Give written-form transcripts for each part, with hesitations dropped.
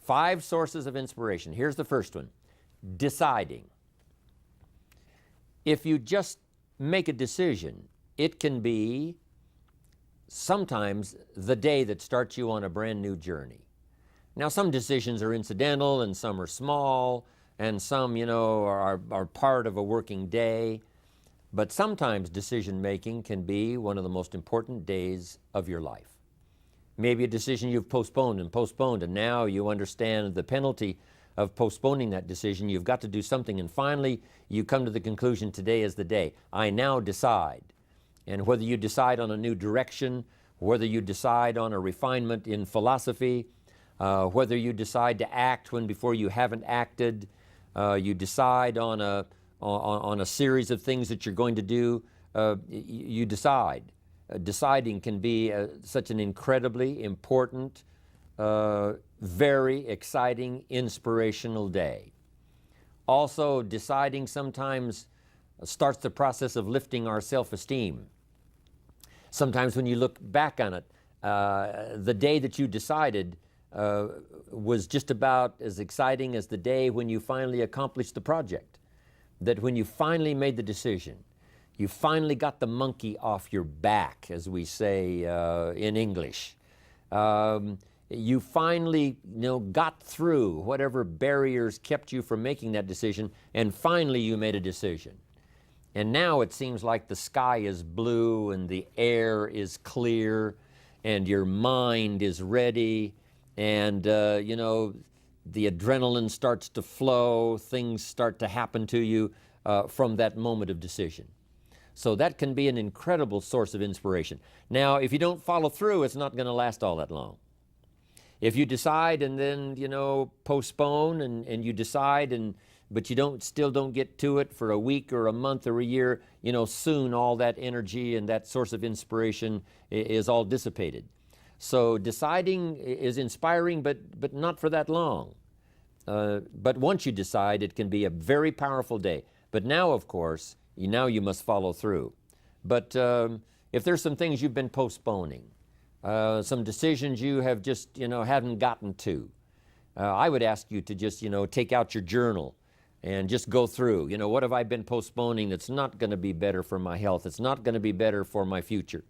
5 sources of inspiration. Here's the first one, deciding. If you just make a decision, it can be sometimes the day that starts you on a brand new journey. Now, some decisions are incidental and some are small and some, are part of a working day. But sometimes decision making can be one of the most important days of your life. Maybe a decision you've postponed, and now you understand the penalty of postponing that decision. You've got to do something, and finally you come to the conclusion, today is the day. I now decide. And whether you decide on a new direction, whether you decide on a refinement in philosophy, whether you decide to act when before you haven't acted, you decide on a series of things that you're going to do, you decide. Deciding can be such an incredibly important, very exciting, inspirational day. Also, deciding sometimes starts the process of lifting our self-esteem. Sometimes when you look back on it, the day that you decided was just about as exciting as the day when you finally accomplished the project. That when you finally made the decision, you finally got the monkey off your back, as we say in English. You finally got through whatever barriers kept you from making that decision, and finally you made a decision. And now it seems like the sky is blue and the air is clear and your mind is ready, and the adrenaline starts to flow, things start to happen to you from that moment of decision. So that can be an incredible source of inspiration. Now, if you don't follow through, it's not going to last all that long. If you decide and then, postpone and you decide, but you still don't get to it for a week or a month or a year, soon all that energy and that source of inspiration is all dissipated. So deciding is inspiring, but not for that long. But once you decide, it can be a very powerful day. But now, of course, you must follow through. But if there's some things you've been postponing, some decisions you have just, haven't gotten to, I would ask you to just, take out your journal and just go through, what have I been postponing that's not going to be better for my health? It's not going to be better for my future.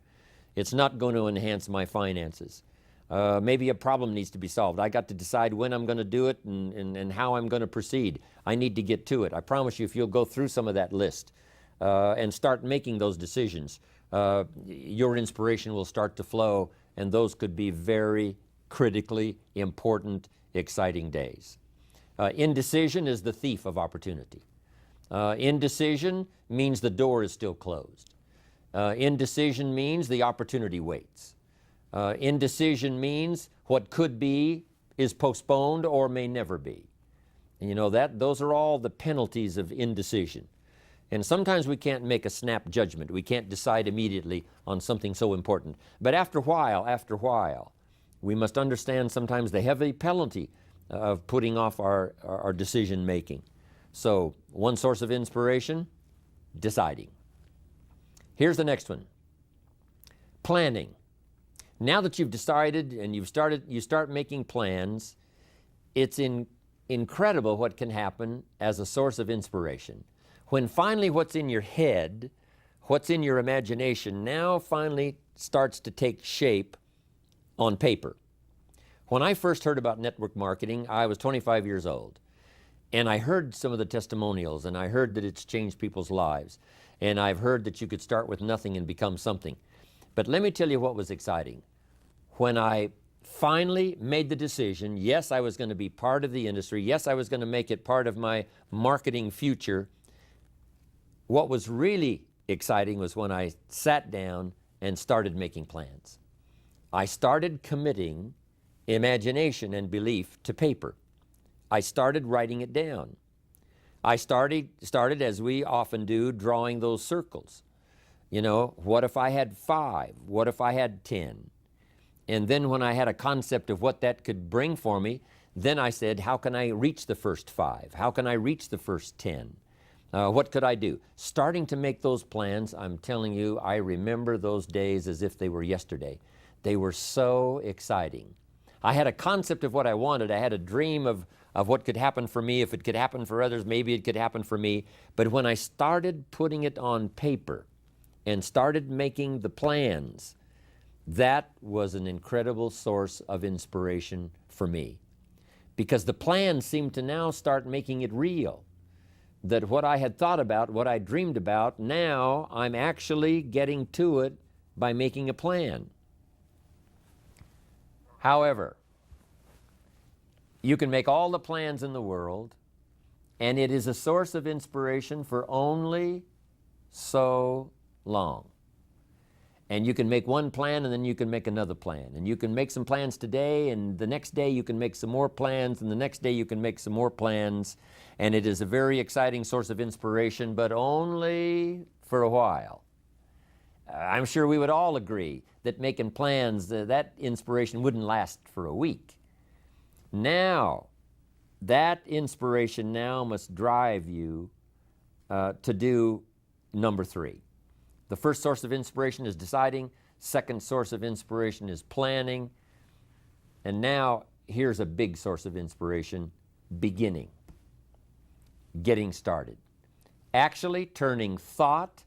It's not going to enhance my finances. Maybe a problem needs to be solved. I got to decide when I'm going to do it and how I'm going to proceed. I need to get to it. I promise you, if you'll go through some of that list and start making those decisions, your inspiration will start to flow, and those could be very critically important, exciting days. Indecision is the thief of opportunity. Indecision means the door is still closed. Indecision means the opportunity waits. Indecision means what could be is postponed or may never be. And those are all the penalties of indecision. And sometimes we can't make a snap judgment. We can't decide immediately on something so important. But after a while, we must understand sometimes the heavy penalty of putting off our decision making. So, one source of inspiration, deciding. Here's the next one, planning. Now that you've decided and you start making plans, it's incredible what can happen as a source of inspiration. When finally what's in your head, what's in your imagination, now finally starts to take shape on paper. When I first heard about network marketing, I was 25 years old. And I heard some of the testimonials, and I heard that it's changed people's lives. And I've heard that you could start with nothing and become something. But let me tell you what was exciting. When I finally made the decision, yes, I was going to be part of the industry, yes, I was going to make it part of my marketing future, what was really exciting was when I sat down and started making plans. I started committing imagination and belief to paper. I started writing it down. I started, as we often do, drawing those circles. What if I had 5? What if I had 10? And then when I had a concept of what that could bring for me, then I said, how can I reach the first 5? How can I reach the first 10? What could I do? Starting to make those plans, I'm telling you, I remember those days as if they were yesterday. They were so exciting. I had a concept of what I wanted. I had a dream of what could happen for me. If it could happen for others, maybe it could happen for me. But when I started putting it on paper and started making the plans, that was an incredible source of inspiration for me. Because the plans seemed to now start making it real. That what I had thought about, what I dreamed about, now I'm actually getting to it by making a plan. However, you can make all the plans in the world, and it is a source of inspiration for only so long. And you can make one plan, and then you can make another plan. And you can make some plans today, and the next day you can make some more plans, and the next day you can make some more plans. And it is a very exciting source of inspiration, but only for a while. I'm sure we would all agree that making plans, that inspiration wouldn't last for a week. Now, that inspiration now must drive you to do number 3. The first source of inspiration is deciding. Second source of inspiration is planning. And now, here's a big source of inspiration, beginning. Getting started. Actually turning thought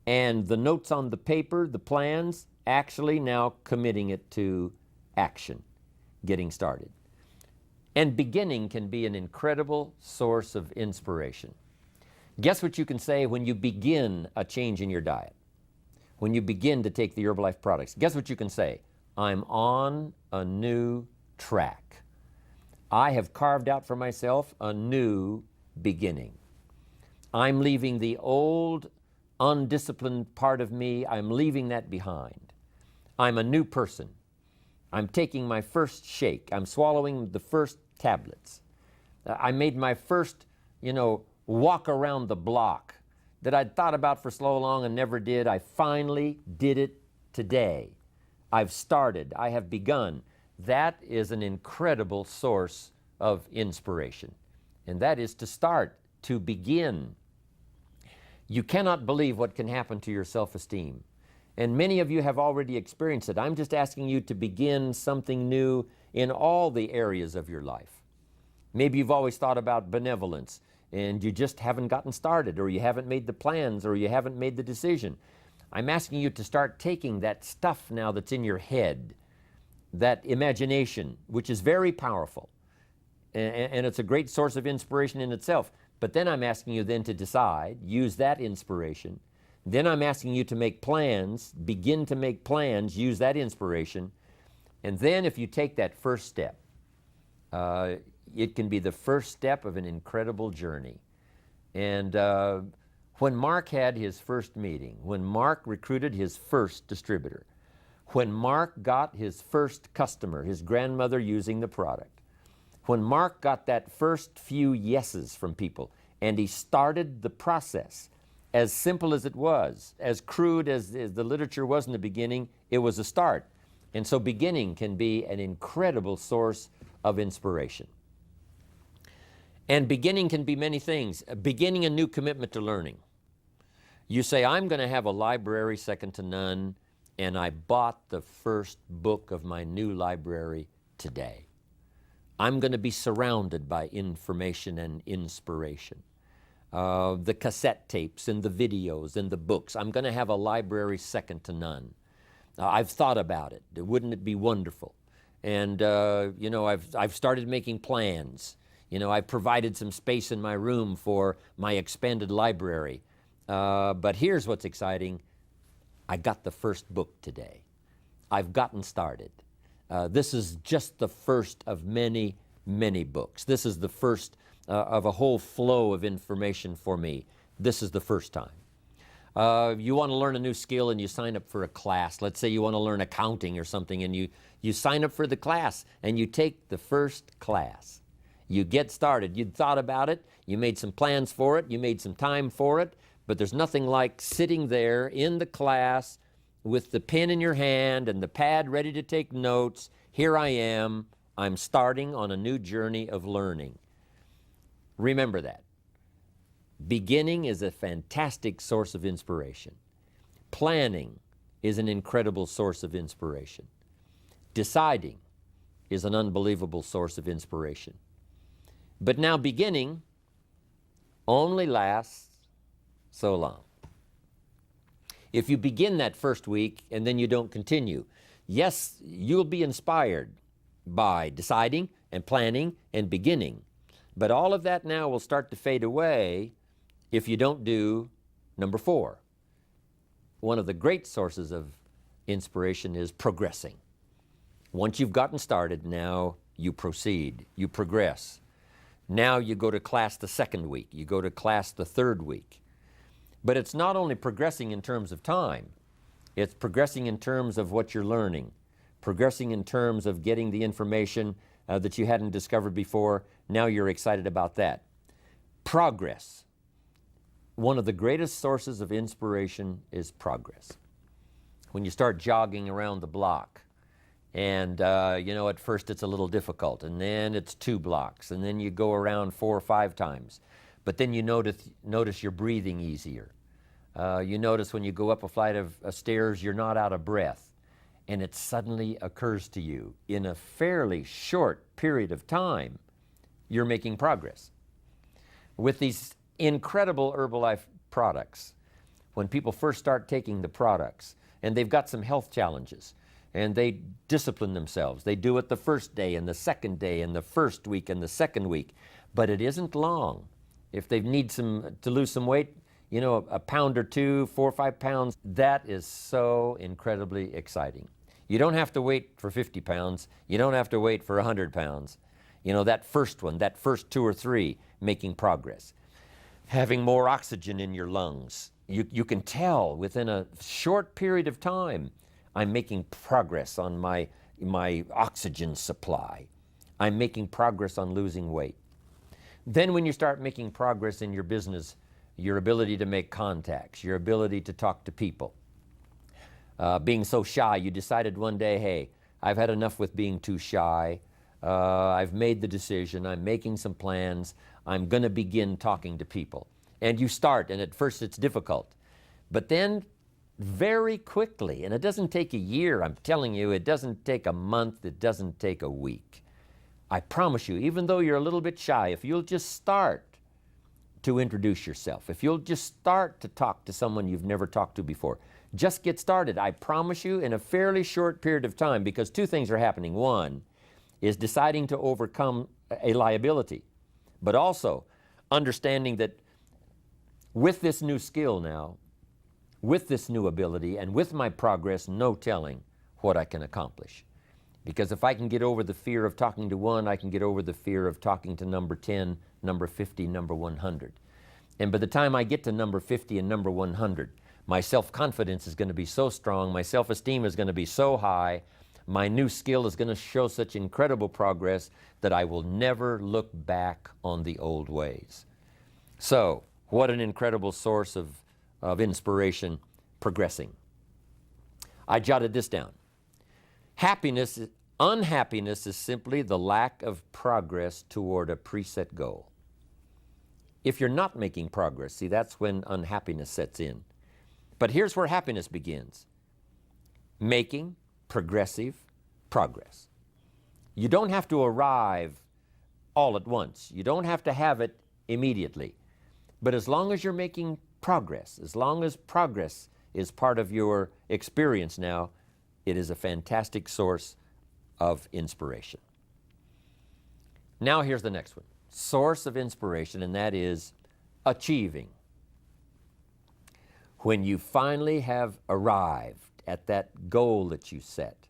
and the notes on the paper, the plans, actually now committing it to action, getting started. And beginning can be an incredible source of inspiration. Guess what you can say when you begin a change in your diet? When you begin to take the Herbalife products, guess what you can say? I'm on a new track. I have carved out for myself a new beginning. I'm leaving the old, undisciplined part of me, I'm leaving that behind. I'm a new person. I'm taking my first shake. I'm swallowing the first tablets. I made my first, walk around the block that I'd thought about for so long and never did. I finally did it today. I've started. I have begun. That is an incredible source of inspiration. And that is to start, to begin. You cannot believe what can happen to your self-esteem. And many of you have already experienced it. I'm just asking you to begin something new in all the areas of your life. Maybe you've always thought about benevolence and you just haven't gotten started, or you haven't made the plans, or you haven't made the decision. I'm asking you to start taking that stuff now that's in your head, that imagination, which is very powerful, and it's a great source of inspiration in itself. But then I'm asking you then to decide, use that inspiration. Then I'm asking you to make plans, begin to make plans, use that inspiration. And then if you take that first step, it can be the first step of an incredible journey. And when Mark had his first meeting, when Mark recruited his first distributor, when Mark got his first customer, his grandmother using the product, when Mark got that first few yeses from people, and he started the process, as simple as it was, as crude as the literature was in the beginning, it was a start. And so beginning can be an incredible source of inspiration. And beginning can be many things. Beginning a new commitment to learning. You say, I'm going to have a library second to none, and I bought the first book of my new library today. I'm going to be surrounded by information and inspiration. The cassette tapes and the videos and the books. I'm going to have a library second to none. I've thought about it. Wouldn't it be wonderful? And, I've started making plans. I've provided some space in my room for my expanded library. But here's what's exciting. I got the first book today. I've gotten started. This is just the first of many, many books. This is the first of a whole flow of information for me. This is the first time. You want to learn a new skill and you sign up for a class. Let's say you want to learn accounting or something, and you sign up for the class and you take the first class. You get started. You'd thought about it. You made some plans for it. You made some time for it. But there's nothing like sitting there in the class with the pen in your hand and the pad ready to take notes. Here I am. I'm starting on a new journey of learning. Remember that. Beginning is a fantastic source of inspiration. Planning is an incredible source of inspiration. Deciding is an unbelievable source of inspiration. But now beginning only lasts so long. If you begin that first week and then you don't continue, yes, you'll be inspired by deciding and planning and beginning. But all of that now will start to fade away if you don't do number 4. One of the great sources of inspiration is progressing. Once you've gotten started, now you proceed, you progress. Now you go to class the second week, you go to class the third week. But it's not only progressing in terms of time, it's progressing in terms of what you're learning, progressing in terms of getting the information that you hadn't discovered before. Now you're excited about that. Progress. One of the greatest sources of inspiration is progress. When you start jogging around the block, and at first it's a little difficult, and then it's 2 blocks, and then you go around 4 or 5 times. But then you notice you're breathing easier. You notice when you go up a flight of stairs, you're not out of breath. And it suddenly occurs to you, in a fairly short period of time, you're making progress. With these incredible Herbalife products, when people first start taking the products, and they've got some health challenges, and they discipline themselves. They do it the first day and the second day and the first week and the second week. But it isn't long. If they need to lose some weight, a pound or 2, 4 or 5 pounds, that is so incredibly exciting. You don't have to wait for 50 pounds. You don't have to wait for 100 pounds. That first one, that first 2 or 3, making progress. Having more oxygen in your lungs. You can tell within a short period of time, I'm making progress on my oxygen supply. I'm making progress on losing weight. Then when you start making progress in your business, your ability to make contacts, your ability to talk to people. Being so shy, you decided one day, hey, I've had enough with being too shy. I've made the decision. I'm making some plans. I'm going to begin talking to people. And you start, and at first it's difficult. But then very quickly, and it doesn't take a year, I'm telling you, it doesn't take a month, it doesn't take a week. I promise you, even though you're a little bit shy, if you'll just start to introduce yourself, if you'll just start to talk to someone you've never talked to before, just get started. I promise you, in a fairly short period of time, because 2 things are happening. One is deciding to overcome a liability, but also understanding that with this new skill now, with this new ability, and with my progress, no telling what I can accomplish. Because if I can get over the fear of talking to 1, I can get over the fear of talking to number 10, number 50, number 100. And by the time I get to number 50 and number 100, my self-confidence is going to be so strong, my self-esteem is going to be so high, my new skill is going to show such incredible progress that I will never look back on the old ways. So, what an incredible source of inspiration, progressing. I jotted this down. Unhappiness is simply the lack of progress toward a preset goal. If you're not making progress, see, that's when unhappiness sets in. But here's where happiness begins. Making progressive progress. You don't have to arrive all at once. You don't have to have it immediately. But as long as you're making progress, as long as progress is part of your experience now, it is a fantastic source of inspiration. Now here's the next one. Source of inspiration, and that is achieving. When you finally have arrived at that goal that you set,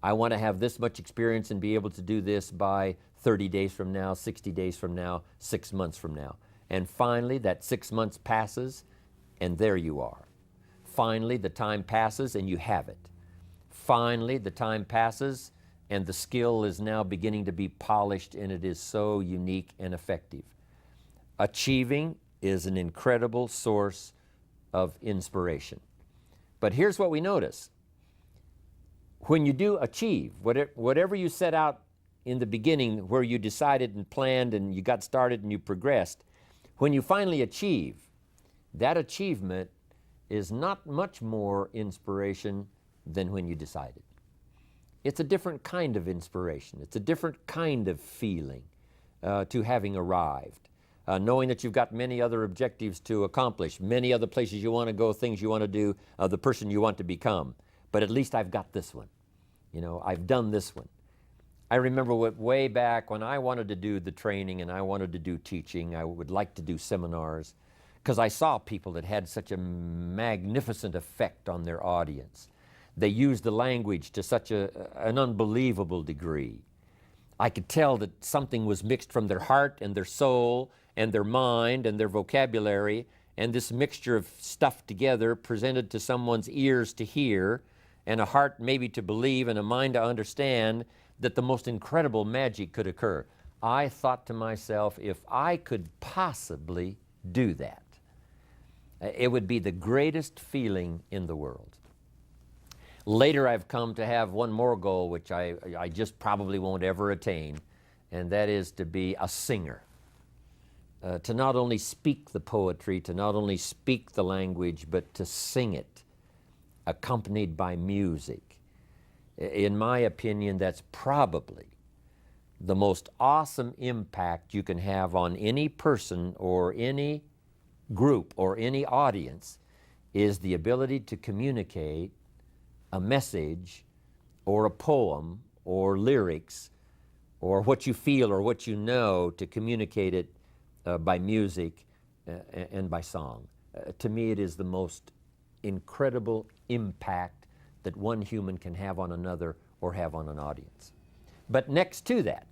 I want to have this much experience and be able to do this by 30 days from now, 60 days from now, 6 months from now. And finally, that 6 months passes, and there you are. Finally, the time passes, and you have it. Finally, the time passes, and the skill is now beginning to be polished, and it is so unique and effective. Achieving is an incredible source of inspiration. But here's what we notice. When you do achieve, whatever you set out in the beginning, where you decided and planned and you got started and you progressed, when you finally achieve, that achievement is not much more inspiration than when you decided. it's a different kind of inspiration. It's a different kind of feeling to having arrived. Knowing that you've got many other objectives to accomplish, many other places you want to go, things you want to do, the person you want to become. But at least I've got this one. You know, I've done this one. I remember way back when I wanted to do the training and I wanted to do teaching, I would like to do seminars, because I saw people that had such a magnificent effect on their audience. They used the language to such an unbelievable degree. I could tell that something was mixed from their heart and their soul and their mind and their vocabulary, and this mixture of stuff together presented to someone's ears to hear and a heart maybe to believe and a mind to understand that the most incredible magic could occur. I thought to myself, if I could possibly do that, it would be the greatest feeling in the world. Later I've come to have one more goal, which I just probably won't ever attain, and that is to be a singer. To not only speak the poetry, to not only speak the language, but to sing it, accompanied by music. In my opinion, that's probably the most awesome impact you can have on any person or any group or any audience, is the ability to communicate a message or a poem or lyrics or what you feel or what you know, to communicate it by music and by song. To me, it is the most incredible impact that one human can have on another or have on an audience. But next to that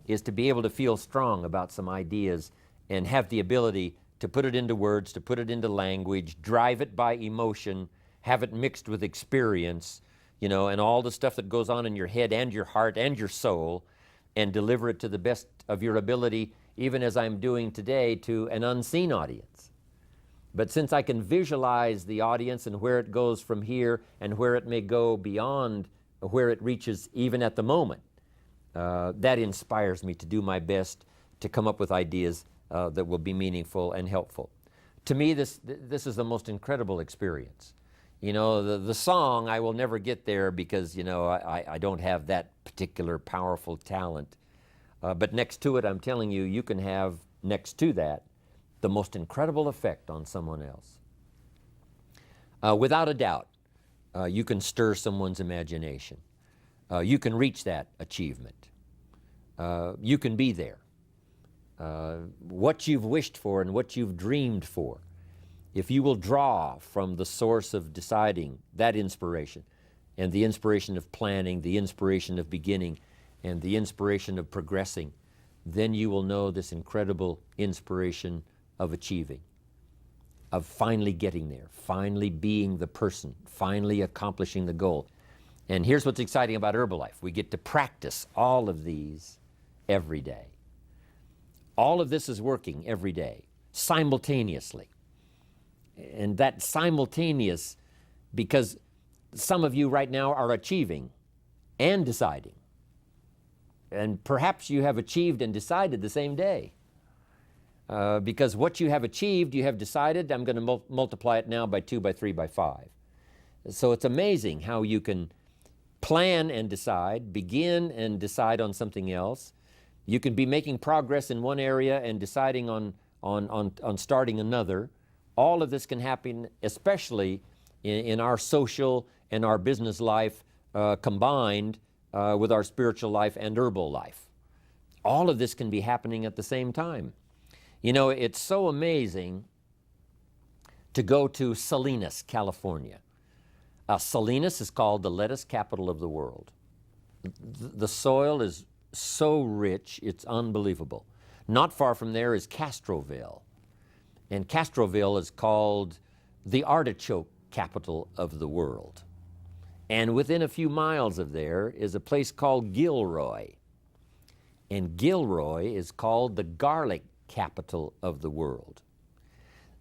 is to be able to feel strong about some ideas and have the ability to put it into words, to put it into language, drive it by emotion, have it mixed with experience, you know, and all the stuff that goes on in your head and your heart and your soul, and deliver it to the best of your ability, even as I'm doing today, to an unseen audience. But since I can visualize the audience and where it goes from here and where it may go beyond where it reaches even at the moment, that inspires me to do my best to come up with ideas that will be meaningful and helpful. To me, this is the most incredible experience. You know, the song, I will never get there because, you know, I don't have that particular powerful talent. But next to it, I'm telling you, you can have next to that the most incredible effect on someone else. Without a doubt, you can stir someone's imagination. You can reach that achievement. You can be there. What you've wished for and what you've dreamed for, if you will draw from the source of deciding that inspiration, and the inspiration of planning, the inspiration of beginning, and the inspiration of progressing, then you will know this incredible inspiration of achieving, of finally getting there, finally being the person, finally accomplishing the goal. And here's what's exciting about Herbalife. We get to practice all of these every day. All of this is working every day, simultaneously. And that simultaneous, because some of you right now are achieving and deciding. And perhaps you have achieved and decided the same day. Because what you have achieved, you have decided, I'm going to multiply it now by 2, by 3, by 5. So it's amazing how you can plan and decide, begin and decide on something else. You can be making progress in one area and deciding on starting another. All of this can happen, especially in our social and our business life combined with our spiritual life and herbal life. All of this can be happening at the same time. You know, it's so amazing to go to Salinas, California. Salinas is called the lettuce capital of the world. The soil is so rich, it's unbelievable. Not far from there is Castroville. And Castroville is called the artichoke capital of the world. And within a few miles of there is a place called Gilroy. And Gilroy is called the garlic capital of the world.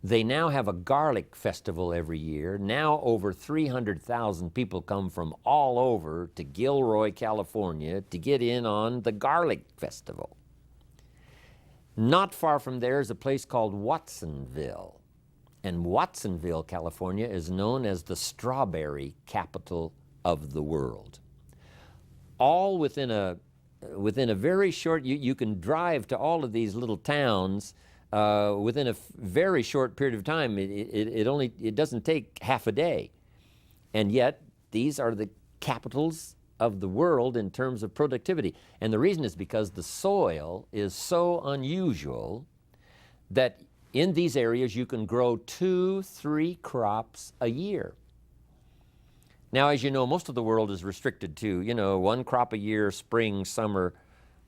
They now have a garlic festival every year. Now over 300,000 people come from all over to Gilroy, California to get in on the garlic festival. Not far from there is a place called Watsonville. And Watsonville, California is known as the strawberry capital of the world. all within a very short, you can drive to all of these little towns within a very short period of time. It doesn't take half a day. And yet, these are the capitals of the world in terms of productivity. And the reason is because the soil is so unusual that in these areas you can grow 2-3 crops a year. Now, as you know, most of the world is restricted to, 1 crop a year, spring, summer,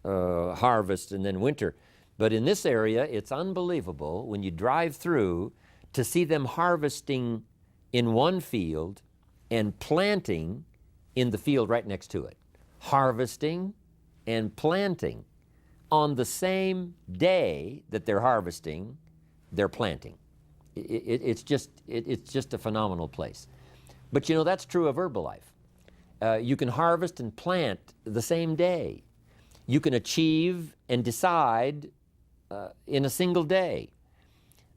harvest, and then winter. But in this area, it's unbelievable when you drive through to see them harvesting in one field and planting in the field right next to it. Harvesting and planting. On the same day that they're harvesting, they're planting. It's just a phenomenal place. But that's true of Herbalife. You can harvest and plant the same day. You can achieve and decide in a single day.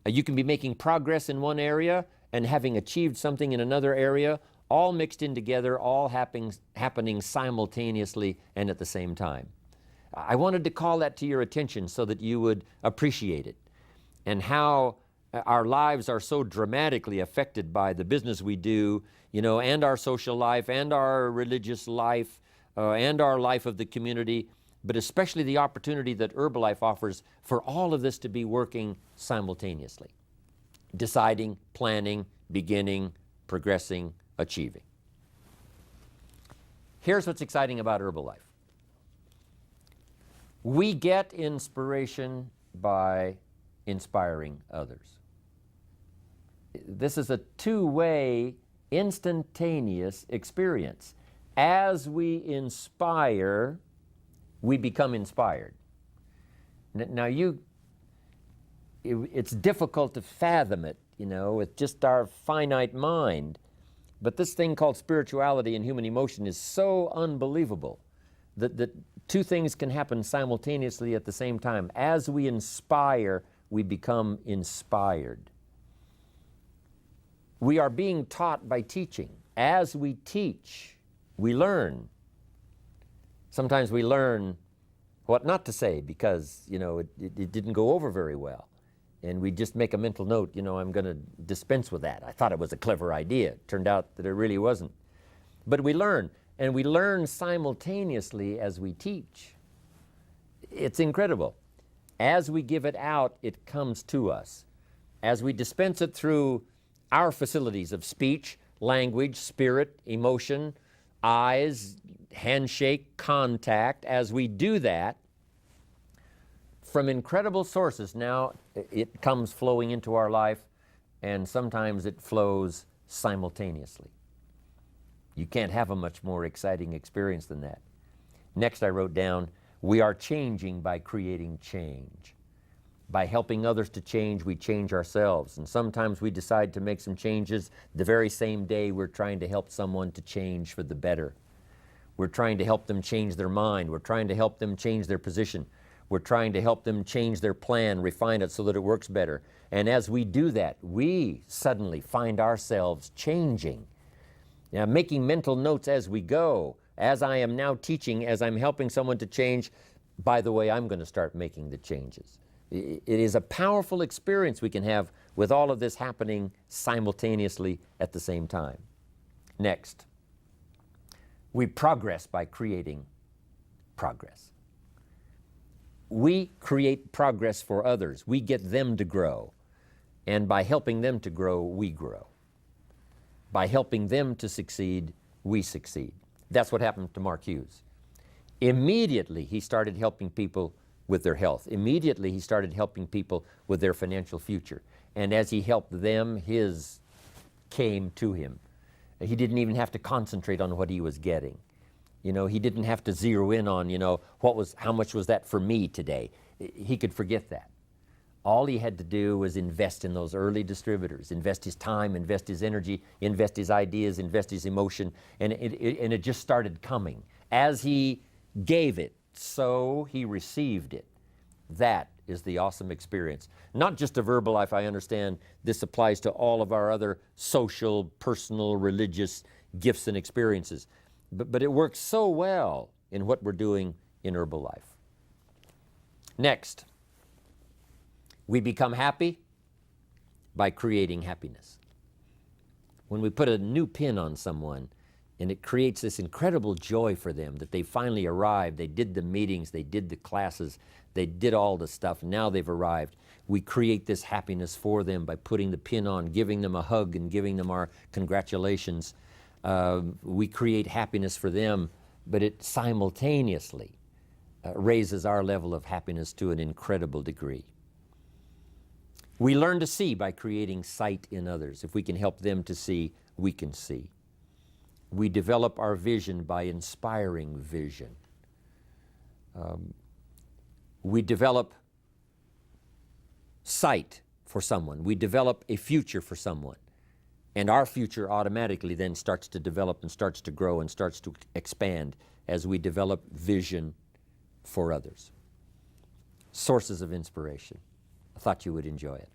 You can be making progress in one area and having achieved something in another area, all mixed in together, all happening simultaneously and at the same time. I wanted to call that to your attention so that you would appreciate it, and how our lives are so dramatically affected by the business we do, and our social life, and our religious life, and our life of the community, but especially the opportunity that Herbalife offers for all of this to be working simultaneously. Deciding, planning, beginning, progressing, achieving. Here's what's exciting about Herbalife. We get inspiration by inspiring others. This is a two-way, instantaneous experience. As we inspire, we become inspired. Now, it's difficult to fathom it, with just our finite mind. But this thing called spirituality and human emotion is so unbelievable that two things can happen simultaneously at the same time. As we inspire, we become inspired. We are being taught by teaching. As we teach, we learn. Sometimes we learn what not to say because, it didn't go over very well. And we just make a mental note, I'm going to dispense with that. I thought it was a clever idea. It turned out that it really wasn't. But we learn, and we learn simultaneously as we teach. It's incredible. As we give it out, it comes to us. As we dispense it through our facilities of speech, language, spirit, emotion, eyes, handshake, contact, as we do that, from incredible sources, now it comes flowing into our life, and sometimes it flows simultaneously. You can't have a much more exciting experience than that. Next, I wrote down, we are changing by creating change. By helping others to change, we change ourselves. And sometimes we decide to make some changes the very same day we're trying to help someone to change for the better. We're trying to help them change their mind. We're trying to help them change their position. We're trying to help them change their plan, refine it so that it works better. And as we do that, we suddenly find ourselves changing. Now, making mental notes as we go. As I am now teaching, as I'm helping someone to change, by the way, I'm going to start making the changes. It is a powerful experience we can have with all of this happening simultaneously at the same time. Next, we progress by creating progress. We create progress for others. We get them to grow. And by helping them to grow, we grow. By helping them to succeed, we succeed. That's what happened to Mark Hughes. Immediately, he started helping people with their health. Immediately, he started helping people with their financial future. And as he helped them, his came to him. He didn't even have to concentrate on what he was getting. He didn't have to zero in on, how much was that for me today? He could forget that. All he had to do was invest in those early distributors, invest his time, invest his energy, invest his ideas, invest his emotion, and it just started coming. As he gave it, so he received it. That is the awesome experience. Not just of Herbalife, I understand this applies to all of our other social, personal, religious gifts and experiences. But it works so well in what we're doing in Herbalife. Next, we become happy by creating happiness. When we put a new pin on someone and it creates this incredible joy for them that they finally arrived, they did the meetings, they did the classes, they did all the stuff, now they've arrived. We create this happiness for them by putting the pin on, giving them a hug and giving them our congratulations. We create happiness for them, but it simultaneously raises our level of happiness to an incredible degree. We learn to see by creating sight in others. If we can help them to see, we can see. We develop our vision by inspiring vision. We develop sight for someone. We develop a future for someone. And our future automatically then starts to develop and starts to grow and starts to expand as we develop vision for others. Sources of inspiration. I thought you would enjoy it.